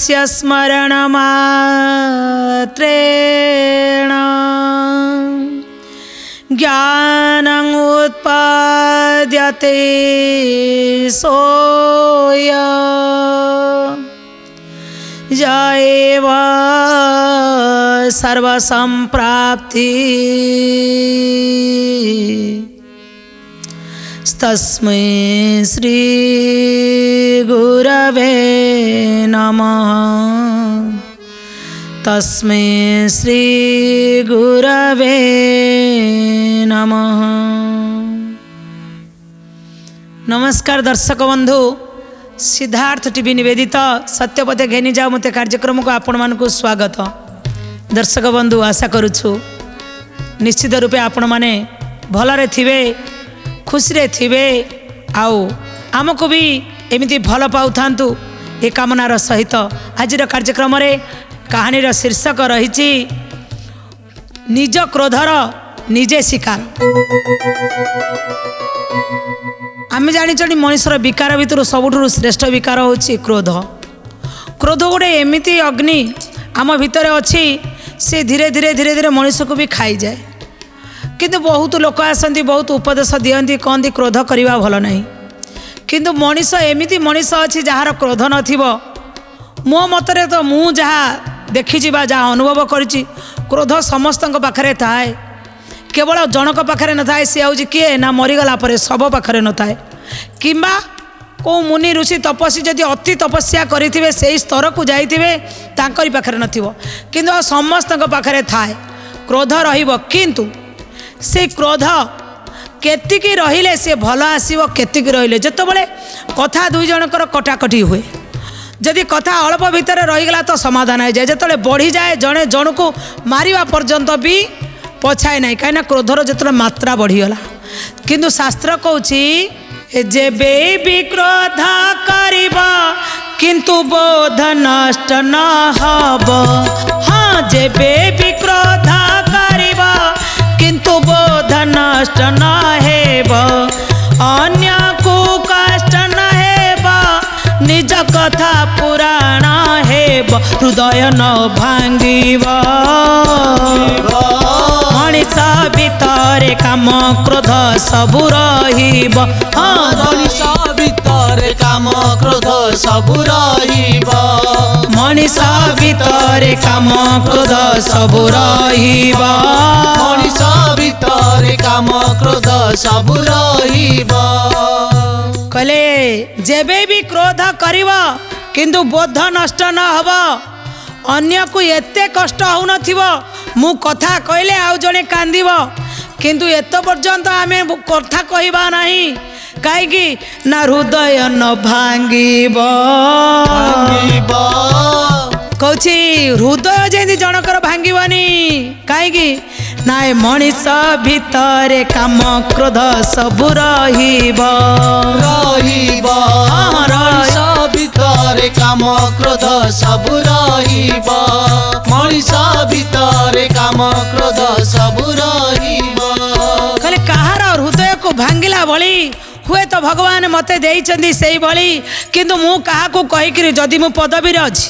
तस्य स्मरणमात्रेण ज्ञानं उत्पाद्यते सोय जैव सर्वसंप्राप्ति तस्मै श्री गुरवे नमः। तस्मै श्री गुरवे नमः। नमस्कार दर्शक बंधु, सिद्धार्थ टीवी निवेदित सत्यपथे घेनी जाओ मते कार्यक्रम को आपण मानकु स्वागत। दर्शक बंधु, आशा करुछु निश्चित रूपे आपण माने भलरे थिबे, खुशी रे थिबे, आउ आमको भी एमिति भल पाउ थांतु ए कामनार सहित आजिर कार्यक्रम रे कहानी शीर्षक रही निज क्रोधर निजे शिकार। आम जानी मनुष्यर विकार भितर सबुठ श्रेष्ठ विकार होची क्रोध। क्रोध गोटे एमिति अग्नि आम भितर अच्छी, से धीरे धीरे धीरे धीरे मनुष्य को भी खाई जाए। किंतु बहुत लोक आसती, बहुत उपदेश दियंती, कहती क्रोध करवा भल नहीं। किंतु मनीष एमिति मनीष अच्छी जार क्रोध नथिबो। मो मतरे तो मु जहाँ देखी जहाँ अनुभव करिछि, क्रोध समस्त पाखरे थाए, केवल जनक पाखरे न थाए। सी आउछि किए ना मरीगला परे सब पाखरे न थाए, किंबा को मुनि ऋषि तपस्वी जदि अति तपस्या करिथिबे सेही स्तर को जाइथिबे तांकरी पाखरे नथिबो, किंतु समस्त पाखरे थाए क्रोध रहिबो। किंतु से क्रोध केतिकी रहिले से भल आसीबो, केतिकी रहिले जेतेबेले कथा दुई जनकर कटाकटी हुए, जदि कथा अल्प भितर रहीगला तो समाधान हो जाए। जिते बढ़ी जाए जड़े जन को मारिबा पर्यंत भी पछाए ना, कहीं क्रोधर जो मात्रा बढ़ीगला। किंतु शास्त्र कहूँ जेबे भी क्रोध करिबा किंतु बोध नष्ट न हब। हाँ, जेबे भी क्रोध करिबा किंतु बोध नष्ट न हेब, अन्य को कष्ट न हेब, निज कथा पुराण हेब, हृदय न भांगिब। मनीष भितरे काम क्रोध सबु रहिब। मनीष भितरे काम क्रोध सबु रहिब। मनीष भितरे काम क्रोध सबु रहिब। मनीष भितरे काम क्रोध सबु रहिब। कहले जेबे भी क्रोध करिब किंतु बोध नष्ट न हब, अन्य को एते कष्ट हो नथिब। मु कथा कहले आउ जने कांदिब, किंतु एत पर्यंत आमे कथा कहबा नहीं, काईकि ना हृदय न भांगिब। कहछि हृदय जेंति जनकर भांगिबनी, काईकि ना मनीष भितरे काम क्रोध सबु रहिब। मनीष भितरे काम क्रोध सबु रहिब। मनीष भितरे काम क्रोध सबु रहिब। कहले कहार हृदय को भांगिला भली हुए तो भगवान मते देइचंदी सेही भली, किंतु मु कहा को कहिकरी जदि मु पदवी रे अछि,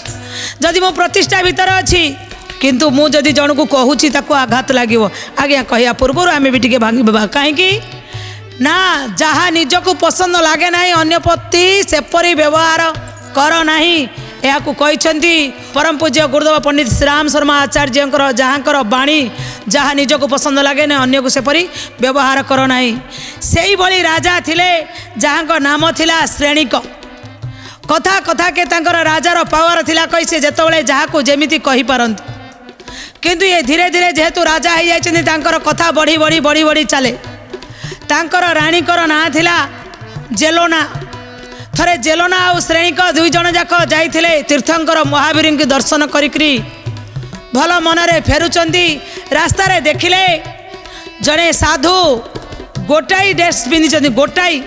जदि मु प्रतिष्ठा भीतर अछि, किंतु मु जदि जन को कहूची ताको आघात लागिवो। आज्ञा कहिया पूर्व आमे भी टिके भांगिबा, काहेकि ना जहाँ निज को पसंद लगे ना अन्य प्रति सेपरी व्यवहार कर नहीं। यह कहते परम पूज्य गुरुदेव पंडित श्रीराम शर्मा आचार्य जहाँकर बाणी, जहाँ निज को पसंद लगे ना अन्य को सेपरी व्यवहार कर नहीं। से भली राजा थिले जहाँ नाम थिला श्रेणीक। कथा कथा के तांकर राजार पावर थिला कही से जेतबेले जहाँ को जेमिति कहि पारंतु, किंतु ये धीरे धीरे जेहेतु राजा हो जाइछन्ति तांकर कथा बढ़ी बढ़ी बढ़ी बढ़ी चले। तांकर राणीकर ना थिला जेलोना। थरे जेलोना और श्रेणीक दुई जन जाक जाइथिले तीर्थंकर महावीर के दर्शन करिकरी भल मनरे फेरुचंती। रास्ता रे देखिले जने साधु गोटाई ड्रेस पिंधिचंती, गोटाई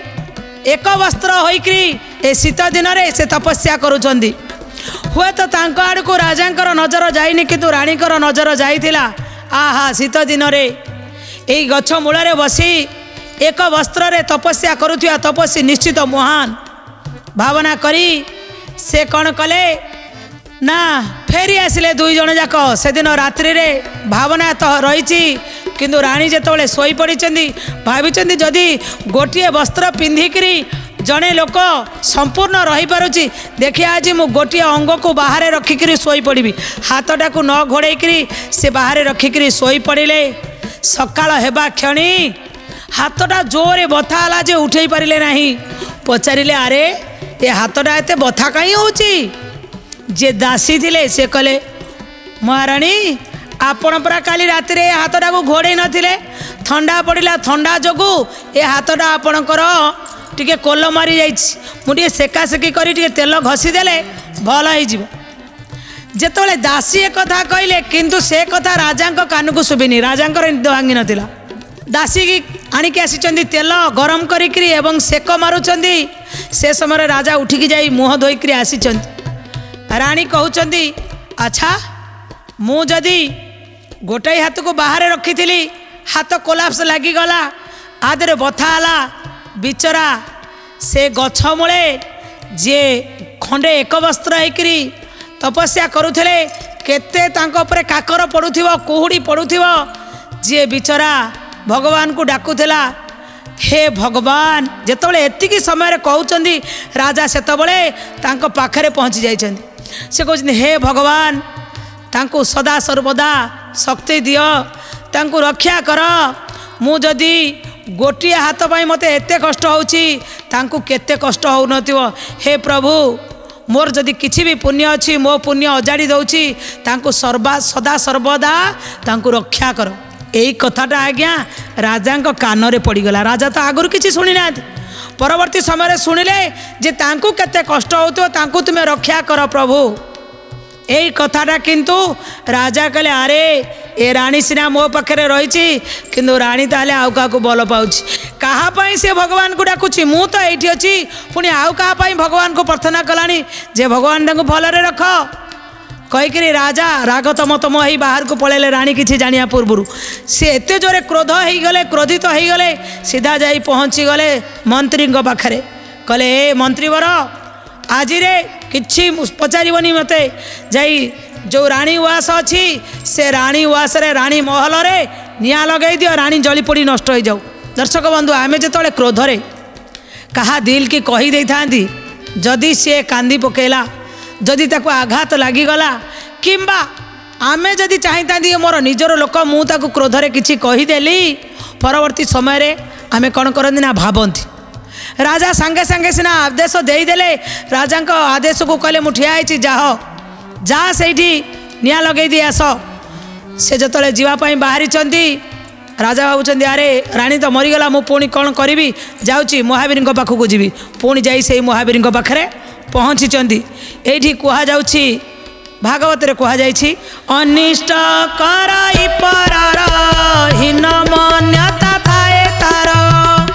एक वस्त्र होइकरी ए शीत दिन रे से तपस्या करुचंती। हुए तो तांको आड़ को राजांकर नजर जाइनी, किंतु राणीकर नजर जाइथिला। आहा, शीत दिन रे एई गछ मूल रे बसी एक वस्त्र रे तपस्या करुथिया तपस्वी निश्चित महान भावना करी से कौन कले ना फेरी आसिले दुई जन जाक से दिन रात्रि रे भावना तो रही किंतु राणी जेतोले सोई पड़ी भावी जदि गोटे वस्त्र पिंधिकी जड़े लोक संपूर्ण रही पारुची देखिए आज मु गोटे अंग को बाहर रखिकी शोई पड़ी हाथटा को न घोड़ेकरी से बाहर रखिकी शोई पड़े सकाळ हेबा क्षणी हाथटा जोरे बथा है जे उठे पारे ना पचारे अरे ये हाथटा एत बथा कहीं होची जे दासी थिले से कले महाराणी आपण परा काली राति रे हाथटा को घोड़े नथिले ठंडा पड़िला ठंडा जोगु ए हाथटा आपणकर टिके कोल मारी जाइछि मुझे सेका सेकी करी टिके तेल घसी देले भल हो जेतोले दासी एक कथा कहले किंतु से कथा राजा कान को शुभिनी राजा निद भांगी नथिला दासी की आणिकी आसी तेल गरम करी एवं सेक मारुचंदी से समय राजा उठिकी जाई मुह धोईकरी आसी राणी कहउचंदी अच्छा मु जदि गोटे हाथ को बाहर रखी थी हाथ कोलाप्स लगिगला आदरे बथा है बिचरा से गछ मूले जे खंडे एक वस्त्र होकरी तपस्या करुले केते तांको उपरे काकर पड़ुथिबो कुहुड़ी पड़ुथिबो जे बिचरा भगवान को डाकुला हे भगवान जेतबले एतिकी समय कहउचंदी राजा सेतबले तांको पाखरे पहुँची जाइछंदी से कहउचंदी हे भगवान तांको सदा सर्वदा शक्ति दियो तांको रक्षा कर मु जदि गोटे हाथ पाई मते एते कष्ट होउची तांको केते कष्ट हो नथिबो हे प्रभु मोर जदि किछि भी पुण्य अछि मो पुण्य अजाड़ी दउची तांको सदा सर्वदा तांको रक्षा कर एई कथाटा आज्ञा राजा कान रे पड़ीगला राजा तो आगुरी किछि सुनी ना परवर्ती समय शुणिले जे तांको केते कष्ट होतो तांको तुमे रक्षा कर प्रभु यही कथाटा किंतु राजा कहले अरे ए राणी सिना मो पाखे रही किंतु राणी ताले आउ का बल पाउछि कहापाई से भगवान को डाकुछि मु तो एठी अछि पुणी आउ कहापाई भगवान को प्रार्थना कलानी जे भगवान तांको भलरे रख कहीकि राजा राग तम तम ही बाहर को पळेले राणी किछि जानिया पूर्वरु से एते जोरे क्रोध हो गले क्रोधित हो गले सीधा जाई पहुँची गले मंत्री पाखरे कहले ए मंत्रीवर आज रे किछि पचारिबनी मते जाई जो राणी उआस अच्छी से राणी उआस रे राणी महल रे निया लगे दियो राणी जली पड़ी नष्ट हो जाऊ। दर्शक बंधु आमे जेतले क्रोध रे कहा दिल की कही दे थांती जदि सी कांदी पकेला जदि ताको आघात लागिगला किंबा आमे जदि चाहिए मोर निजर लोक मु ताको क्रोध रे किछि कहीदेली परवर्ती समय रे आमे कौन करती ना भावती राजा सांगे सांगे सिना आदेश देदेले राजा आदेश को कहले मु ठिया होइछि जा सेठी निया लगे दी आस से जतले जीवापाई बाहरी चंदी राजा भावुचंदी अरे राणी तो मरीगला मु पुणी कौन करी जाऊँगी महावीर पाखक जी पुणी जाई से महावीर पाखे पहुँची एठी कह जाउछि भागवत रे कह जाइछि अनिष्ट कराई परार हीन मान्यता थाए तार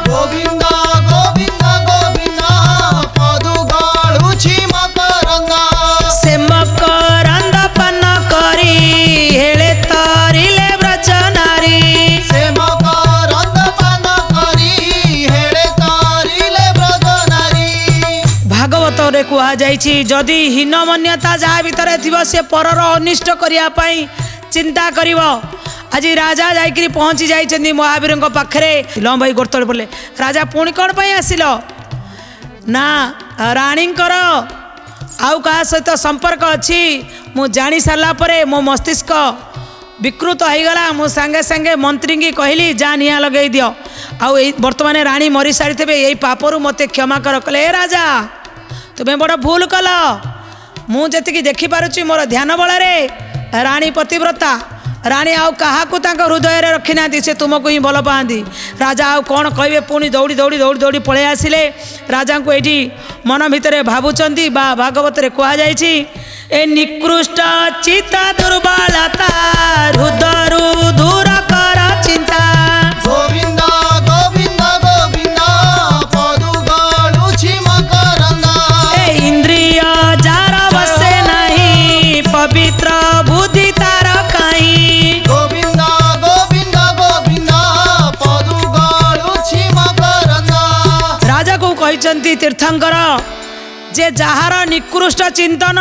गोविंद गोविंद गोविंद पदु गाळुछि मकरंद से मकरंद पन करी हेले तारिले व्रज नारी से मकरंद पन करी हेले तारिले व्रज नारी भागवत रे कह जाइछि जदि हीन मान्यता जहाँ भितर थिबो से परर अनिष्ट करिया पई चिंता करिवो आज राजा जाइकरी पहुँची जाइछन्ती महावीर पाखरे लो भाई गोड़तले पड़े राजा पुणी कौन पाई आसिल ना राणींकर आउ का सहित संपर्क अच्छी मु जानी सारा परे मो मस्तिष्क विकृत होगला मु सांगे सांगे मंत्री की कहली जा निया लगे दियो आउ बर्तमान राणी मरी सारी थे यही पापरू मते क्षमा कर कले ए राजा तुम्हें बड़ भूल कल मुझे देखिपारुची मोर ध्यान बल राणी पतिव्रता राणी आउ काहाकू तांको हृदय रे रखी ना से तुमको ही भल पाती राजा आउ कौन कहे पुणी दौड़ी दौड़ी दौड़ी दौड़ी पलि आसिले राजा को ये मन भितर भावुंट बा भागवत रे कह जाइछि ए निकृष्ट चिता दुर्बलता हृदयरु दूर कर चिंता गोविंद गोविंद गोविंद पदु गाळुछि मकरंद ए इंद्रिय जार बसे नहीं पवित्र बुद्धि तार काई गोविंद गोविंद गोविंद पदु गाळुछि मकरंद राजा को कहते तीर्थंकर जे जहार निकृष्ट चिंतन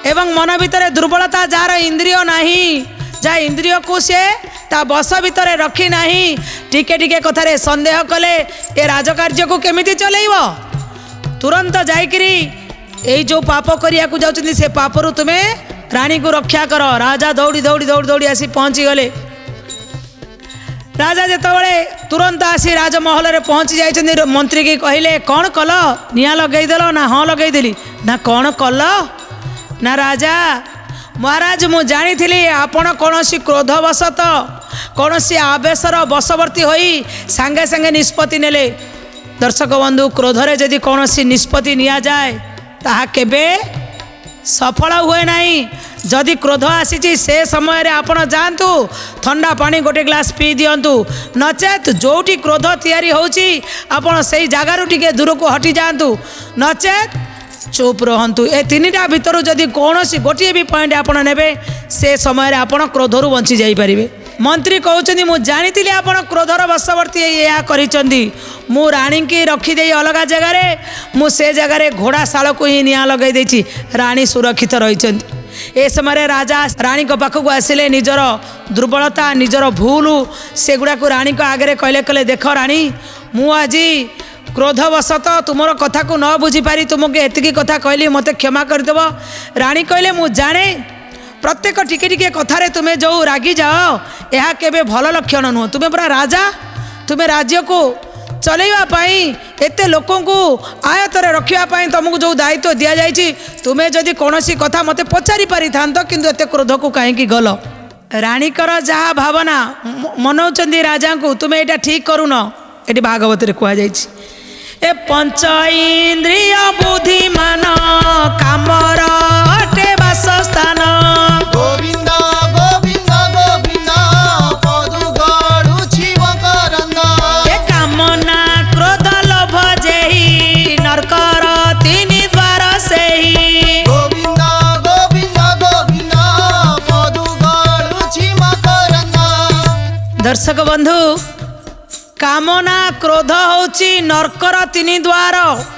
एवं मन भितर दुर्बलता जार इंद्रिय नहीं जा इंद्रिय को सी ता बस भितर रखी नहीं टिके टिके कथारे संदेह कले ए राजकार्य को केमिति चलेइब तुरंत जाइकरी एई जो पाप करिया को जाउछन्ती से पापरु तुम्हें रानी को रक्षा कर। राजा दौड़ी दौड़ी दौड़ी दौड़ी आसी पहुँची गले। राजा जेतबेले तुरंत आसी राजमहल रे पहुँची जाइछन्ती मंत्री की कहले कौन कल निया लगेदेल ना हाँ लगेदेली ना कौन कल ना राजा महाराज मु जानी आपण कौन क्रोधवशत कौन आवेशर बशवर्ती होई सांगे सांगे निष्पत्ति नेले। दर्शक बंधु क्रोधरे जदि कौन निष्पत्ति निया जाए ताहा केबे सफल हुए नहीं। जदि क्रोध आसी से समय रे आपण जातु ठंडा पानी गोटे ग्लास पी दिंतु नचेत जोटी क्रोध तैयारी होची आपण से जगार टिके दूर को हटी जातु नचेत चुप रहंतु। ए तीनिटा भितर जदि कौन गोटे भी पॉइंट आपण नेबे से समय आपण क्रोधरु बंची जाई परिबे। मंत्री कहउछन्ती मु जानितिली आपण क्रोधर बशवर्ती या करिसंती मु रानी की रखीदे अलग जगार मु से जगार घोड़ा शाल को ही निया लगे देछि रानी सुरक्षित रहिसंती। ए समय राजा रानी को पाखक आसिले निजर दुर्बलता निजर भूल सेगुड़ा को रानी को आगे कहले कहले देख रानी मु आज क्रोधवशत तुमर कथा को न बुझी पारी तुमको एतिकी कथा कहली मते क्षमा करदेव। रानी कहले मु जाने प्रत्येक टिके टिके कथारे तुम्हें जो रागी जाओ यह केबे भल लक्षण नुह। तुम्हें पूरा राजा तुम्हें राज्य को चलैवा पाई एते लोकों को आयतरे रखिया पाई तुमको जो दायित्व दिया जाइछि तुम्हें जदि कोनोसी कथा मते पचारि पारि थांतो किंतु एते क्रोध को काहेकि गल। रानी कर जहा भावना मनौचंदी राजा को तुम्हें एटा ठीक करून एटी भागवत रे कुआ जाइछि ए पंच इंद्रिय बुद्धिमान कामर अटे वासस्थान गोविंद गोविंद गोविंद पदु गड़ुछि मकरंद ए कामना क्रोध लोभ जेहि नरकर तिनि द्वार सेहि गोविंद गोविंद गोविंद पदु गड़ुछि मकरंद। दर्शक बंधु कामना क्रोध होची नरकर तीन द्वार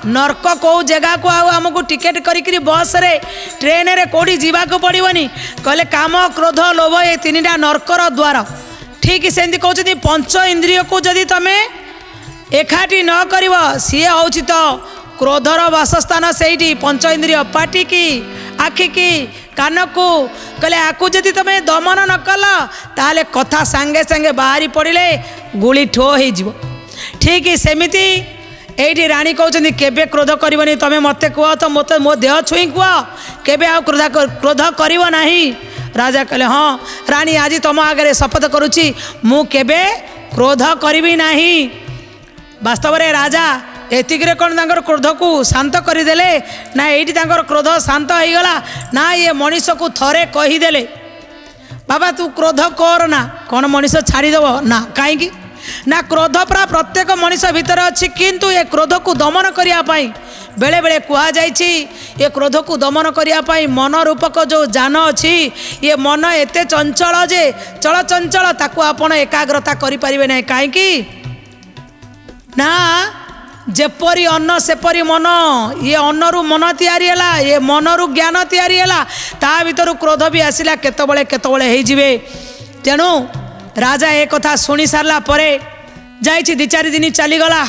नरक कौ जगह को आमको टिकेट करी बस रे ट्रेन रे कोड़ी जीवा को पड़ोनी कहले काम क्रोध लोभ ये तीनटा नरकर द्वार। ठीक सेमती कहते पंच इंद्रिय को जदि तमें एकाठी न करिव सी हूँ तो क्रोधर वासस्थान से पंच इंद्रिय पाटी की आखि की कान को कहले आकु जदि तमें दमन न कल ताले कथा सांगे सांगे बाहरी पड़े गुली ठो हो। ठीक सेमिति एठी रानी कहते केबे क्रोध करबनी तमें मते कह तो मत मो देह छुई कह केबे आ क्रोध करिव नाही। राजा कहले हाँ रानी आज तुम आगे शपथ करुच्ची मु केबे क्रोध करिबी नाही। वास्तव में राजा एतिकरे कौन तांकर क्रोध को शांत करदेले ना एठी तांकर क्रोध शांत हो गला ना ये मनीष को थरे कहीदेले बाबा तू क्रोध कर ना कौन मनीष छाड़ीदेव ना कहीं ना क्रोध पूरा प्रत्येक मनीष भितर अच्छी किंतु ये क्रोध को दमन करने बेले बेले कह ये क्रोध को दमन करने मन रूपक जो जान अच्छी ये मन एते चंचल जे चल चंचल ताकू आपण एकाग्रता करें ना कहीं ना जेपरी अन्न सेपरी मन ये अन्नरु मन तैयारी है ये मनरु ज्ञान तैयारी है ता भीतर क्रोध भी आसला केतबले केतबले हो जिवे। तेणु राजा ए कथा शुणी सारा परे जाइछि 2-4 दिन चलीगला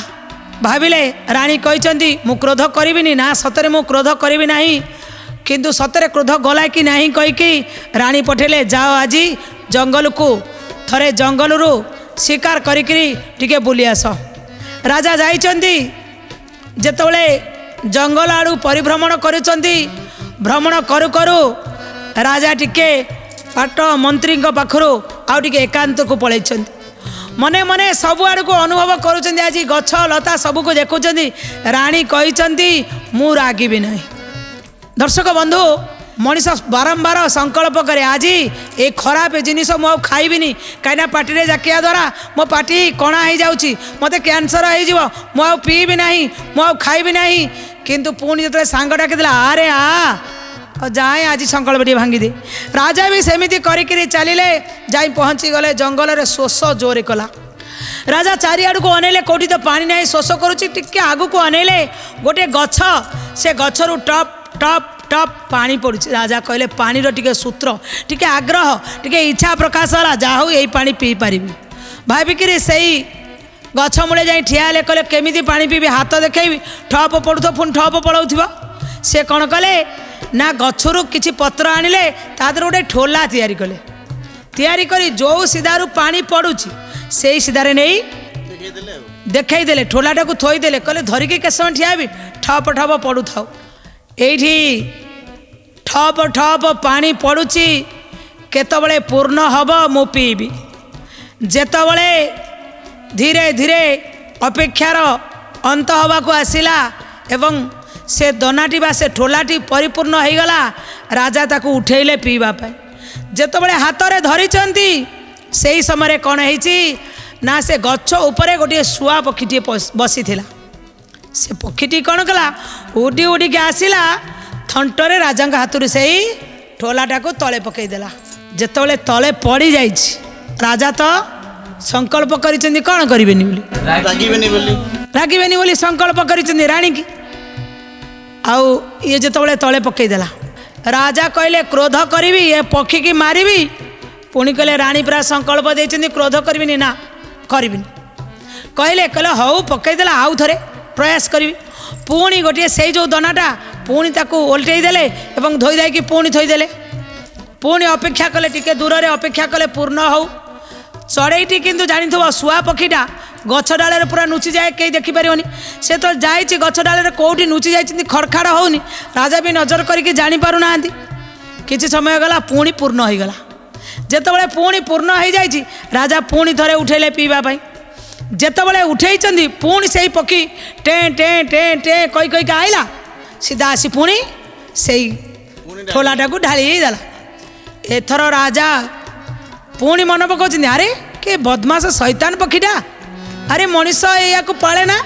भाविले रानी कहते मु क्रोध करिबिनी ना सतरे मु क्रोध करिबी नाही किंतु सतरे क्रोध गला कि नहीं कहीकि रानी पठेले जाओ आज जंगल को थरे जंगल रु शिकार करिकरी टिके बुली आस। राजा जाइछन्ती जेतबले जंगल आड़ू परिभ्रमण करुछन्ती भ्रमण करू करू राजा टिके पाट मंत्री पाखरु आउ टिके एकांत को पलैछन्ती मने मने सबु आड़ को अनुभव करुछन्ती आज गछ लता सबू को देखुछन्ती रानी कहिछन्ती मु रागिबी नहीं। दर्शक बंधु मनीष बारंबार संकल्प करे आज ये खराब जिनिस मु खाइबिनी कहीं पार्टी जाकिया द्वारा मो पार्टी कणा हो जाऊँगी मत कैंसर हो पीबी ना मु खाइबी ना किंतु पुणी जो सांग डाकिदेला आरे आ जाए आज संकल्प टे भांगी राजा भी सेमिति करिकरी चलिले जाई पहुँची गले जंगल रे शोष जोरे कला। राजा चारिआड़ को अनेले कोठी तो पानी ना शोष करुच्ची टिके आगु को अनेले गोटे गछ से गछरु टप टप टप पानी पड़ू राजा कहले पानीर टिके सूत्र टिके आग्रह टिके इच्छा प्रकाश होला जा हो यही पानी पी पारि भाविकी से गछ मूले जा ठिया हेले कहले केमिति पानी पीबी हाथ देखी ठप पड़ू पुणी ठप पड़ाऊ से कौन कले ना गछरू किछि पत्र आनिले तादर गोटे ठोला तैयारी कले तैयारी करी जो सीधारू पानी पड़ुछि से सीधारे नहीं देखई देले ठोलाटा को थोईदेले कहले धरिकी के समय ठिया भी ठप ठप पड़ू थाउ एठी ठप ठप पानी पड़ुछि केतबळे पूर्ण हब मु पीबी जेतबळे धीरे धीरे अपेक्षार अंत हवा को आसिला एवं से दनाटी बा से ठोलाटी परिपूर्ण हो गला राजा ताकू उठेले पीवा पाए जेतबळे हाथ में धरिचंती से ही समय कौन है ना से गछ उपरे गोटे शुआ पक्षीटी बसी थिला से पक्षीटी कौन कला उड़ी उड़ी के आसिला थंटरे राजा हाथ से ही ठोलाटा को तले पकईदेला जेतबळे तले पड़ी जाइछि राजा तो संकल्प करिसेंती कौन करिवेनी बोली रागिवेनी बोली संकल्प करिसेंती रानी की आउ ये जिते तले पकईदेला राजा कहले क्रोध करी ये पक्षी की मारिबी पुणी कहले रानी पूरा संकल्प देती क्रोध करी ना करी कहले कहले हऊ पकईदेला आउ थे प्रयास करी पुणी गोटे से जो दनाटा पुणी ताकू ओल्टे देले एवं धोई दाई पुणी थोईदेले पुणी अपेक्षा कले टिके दूर रे अपेक्षा कले पूर्ण हऊ चढ़ईटी किंतु जानी शुआ पक्षीटा गछ डाले पूरा नुची जाए कहीं देखिपर से तो जाइए गछ डाले कौटी नुची जाइए खड़खाड़ होनी राजा भी नजर करके जानीपार ना कि समय गला पुणी पूर्ण हो गला जितेबाला पुणी पूर्ण हो जाए राजा पुणी थे उठेले पीवाई जितेबाला उठे पुणी से पक्षी टे टे टे टे कही कहीक आईला सीधा आसी पुणी से ठोलाटा को ढाली देला एथर राजा पुणी मन पकाउछन्ती अरे के बदमाश शैतान पक्षीटा अरे मनीष या पाले ना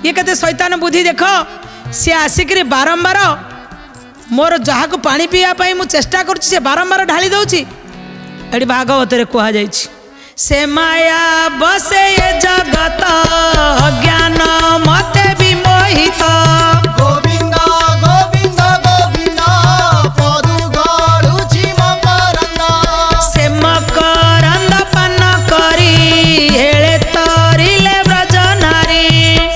ये केते शैतान बुद्धि देख सी आसिक बारंबार मोर जहाँ को पानी पीवाई मुझे चेष्टा करुच्ची से बारंबार ढाली दौची ये भागवत कहुई से माया बसे जगत ज्ञान मते विमोहित गोविंद गोविंद गोविंद पदु गळुछि मकरंद से मकरंद पान करी हेले तरिले ब्रज नारी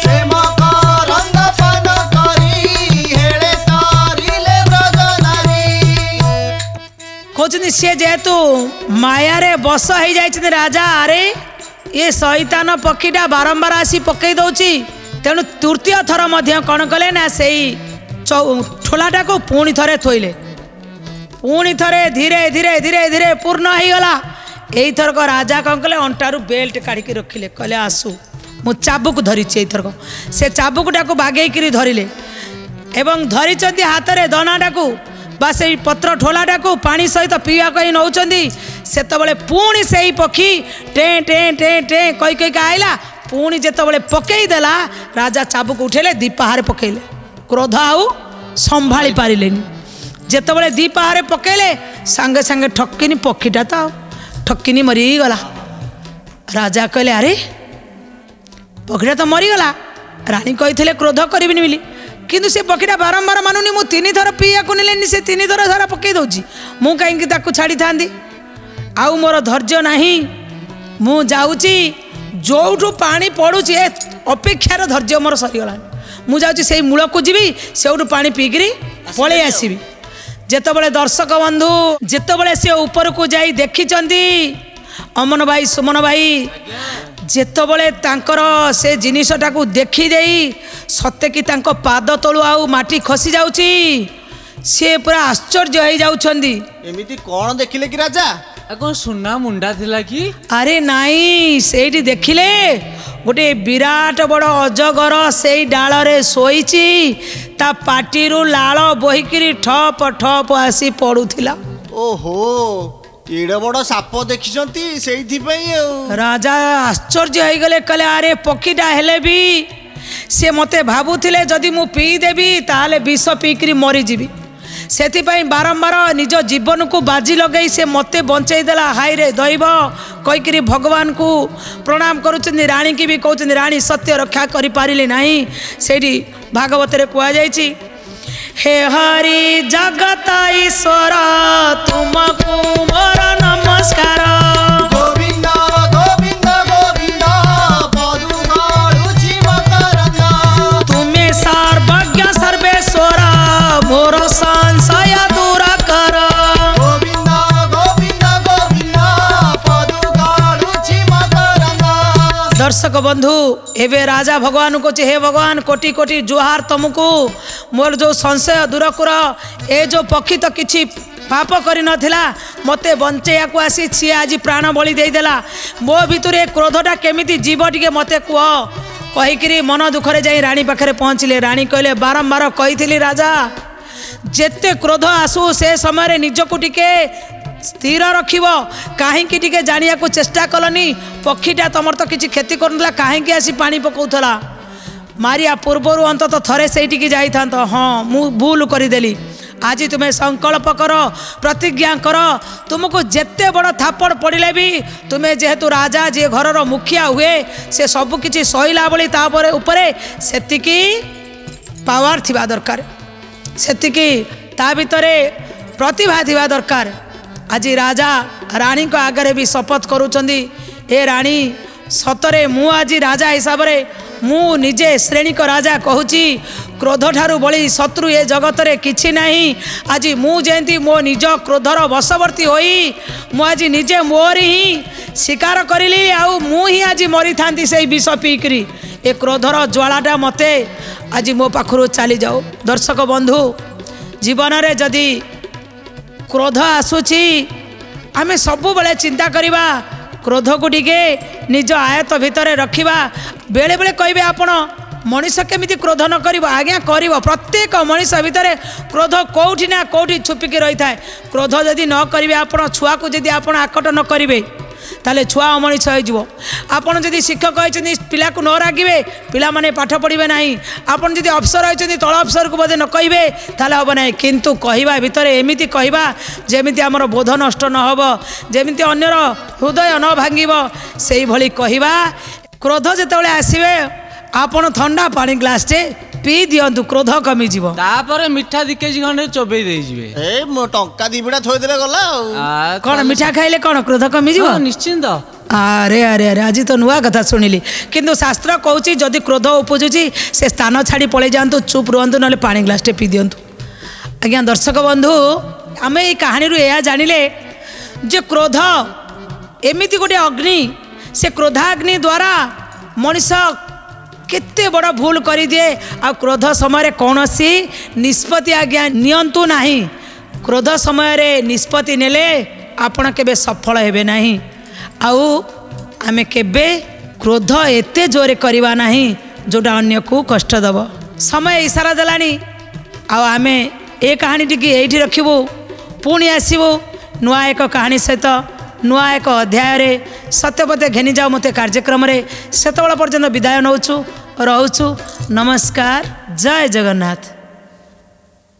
से मकरंद पान करी हेले तरिले ब्रज नारी कहते सी जेहेतु माया रे बस हो जाए राजा अरे ये शैतान पक्षीटा बारंबार आसी पकई दौची तेणु तृतीय थर कौन कले ना से ठोलाटा को पुणी थे थोइले पुणी थे धीरे धीरे धीरे धीरे पूर्ण हो गला यही थरक राजा कौन कले अंटारू बेल्ट काढ़ी रखिले कहले आसु मु चाबुक धरी थरक से चाबुकटा को बागेकरी धरिले एवं धरी हाथ में दनाटा को बा से पत्र ठोलाटा को पानी सहित पीवा कहीं नौचंदी सेतबळे पुणी से पक्षी टे टे टे टे कही कहीक आईला पुणी जेतबळे पकई देला राजा चाबुक उठेले दीपाहारे पकईले क्रोध आउ संभाली पारिलेनी जेतबळे दीपाहारे पकईले सांगे सांगे ठक्किनी पक्षीटा तो ठक्किनी मरीगला राजा कहले अरे पक्षीटा तो मरीगला रानी कही क्रोध करिबिनी बोली किंतु से पक्षीटा बारंबार मानुनी मु तीन थर पीया को नेलेनी से तीन थर सारा पकई दौची मु कहीं ताकू छाड़ी थांदी आउ मोर धैर्य नाही मु जाऊची जोठू पानी पड़ुची अपेक्षार धैर्य मोर सरीगला मु जाऊची से मूल को जीवी सेठू पानी पीकरी पलि आसबि जेतबळे दर्शक बंधु जेतबळे से ऊपर को जाई देखिचंदी अमन भाई सुमन भाई जेतबळे तांकर से जिनिसटा को देखी देई सत्य कि तांको पाद तलु आउ माटी खसी जाउची से पूरा आश्चर्य हो जाउछंदी एमिति कोन देखिले कि राजा कौन सुना मुंडा थिला कि अरे नाई सेठी देखिले गोटे विराट बड़ अजगर से डाल रे शोईची ता पाटीरू लाल बोहिकिरी ठप ठप आसी पड़ुथिला ओहो एडे बड़ साप देखिसंती सेइथि पई राजा आश्चर्य हो गले कहले अरे पक्षीटा हेले भी से मते भाबुथिले जदि मु पी देबी ताले विष पीकरी मरी जीवी सेथिपाई बारंबार निज जीवन को बाजी लगे से मते बंचाई देला हाय रे दैव कहीकि भगवान को प्रणाम करुचंदी रानी की भी कहते रानी सत्य रक्षा करि पारिले नाही सेठी भागवत रे कुआ जायछि हे हरि जगत ईश्वर तुमको मोर नमस्कार। गोविंद गोविंद गोविंद पदु गाळुची मकरंद। तुम्हें सर्वज्ञ सर्वेश्वर मोर संशय दूर कर। गोविंद गोविंद गोविंद पदु गाळुची मकरंद। दर्शक बंधु एवं राजा भगवान को हे भगवान कोटि कोटि जुहार तुमको मोर जो संशय दूर कर। ए जो पक्षी तो किसी पाप कर नथिला मते बंचैया को आसी सी आज प्राण बलि देदेला मो भितर क्रोधटा केमिति जीव टिके मते कह कहीकि मन दुखरे जाई रानी पाखे पहुँचले। रानी कहले बारंबार कही राजा जेते क्रोध आसू से समय निजको टिके स्थिर रखिब कहीं टिके जानिया को चेष्टा कलनी पक्षीटा तुम तो किसी क्षति करूला कहीं आसी पानी पकाउला मारिया पूर्वर अंत थरे से जाई था। हाँ मु भूल करदेली आज तुम्हें संकल्प कर प्रतिज्ञा कर तुमको जिते बड़ थापड़ पड़े भी तुम्हें जेहेतु राजा जे घर मुखिया हुए से सबकि सहला बड़ी तापर उपरे सेतिकी पावर थिबा दरकार सेतिकी ता भितरे प्रतिभा थिबा दरकार। आज राजा रानी को आगे भी शपथ करुचंदी ए रानी सतरे मु आज राजा हिसाब से मु निजे श्रेणी को राजा कहूची क्रोध ठारू बड़ी शत्रु ए जगत रे किछि नहीं। आज मु जेंती मो निज क्रोधर वशवर्ती होई मु आज निजे मोर ही शिकार करिली आउ मु ही आज मरी थांती से विष पीकरी ए क्रोधर ज्वालाटा मते आज मो पाखरु चली जाओ। दर्शक बंधु जीवन रे जदि क्रोध आसुची आमे सबु बेले चिंता करिबा क्रोध को टिके निज आयत भितर रखिबा। बेले बेले कहबे आपण मनीष केमिति क्रोध न करिबो आज्ञा करिबो प्रत्येक मनीष भितर क्रोध कोठी ना कोठी छुपिकी रही थाए। क्रोध जदि न करिबे आपण छुआ को जदि आपण आकट न करिबे ताले छुआ अमनीष हो आपड़ जदि शिक्षक होती पिला को न रागिबे पिला माने पाठ पढ़े ना आपड़ जदि अफसर होती तल अफसर को बोधे न कहे ताले हम ना किंतु कहवा भितर एमती कहवा जेमिति आमर बोध नष्ट न होब जेमिति अन्यर हृदय न भांगिब से भली कहवा। क्रोध जितेबाला आसवे आपड़ ठंडा पानी ग्लासटे पी दियंतु क्रोध कमी जीव तापर मिठा दी केजी खंडे चोबई दे जिवे ए मो टंका दीबड़ा थोइ देले गला कौन मिठा खाइले कौन क्रोध कमी जीव निश्चिंत। अरे अरे अरे आज तो नुआ कथा शुणिली किंतु शास्त्र कहूँ जदि क्रोध उपजुची से स्थान छाड़ी पलि जातु चुप रुहतु ना पानी ग्लासटे पी दियंतु। आज्ञा दर्शक बंधु आम ये कहानी यह जानिले जे क्रोध एमिति गोटे अग्नि से क्रोधाग्नि द्वारा मनीष केते बड़ भूल कर दिए आ क्रोध समय कौन सी निष्पत्ति आज्ञा नियंतु नहीं। क्रोध समय निष्पत्ति नेले आपण केबे सफल हेबे नहीं आउ आमे केबे क्रोध एते जोरे करवा नहीं जोटा अन्य को कष्ट दब। समय इशारा देलानी आउ आमे ए कहानी टी एठी रखिबू पुणी आसीबू नुआ एक कहानी सहित नुआ एक अध्याय रे सत्यपते घेनी जाओ मते कार्यक्रम रे सेतबेला पर्यंत विदाय नौछु रहुछु। नमस्कार जय जगन्नाथ।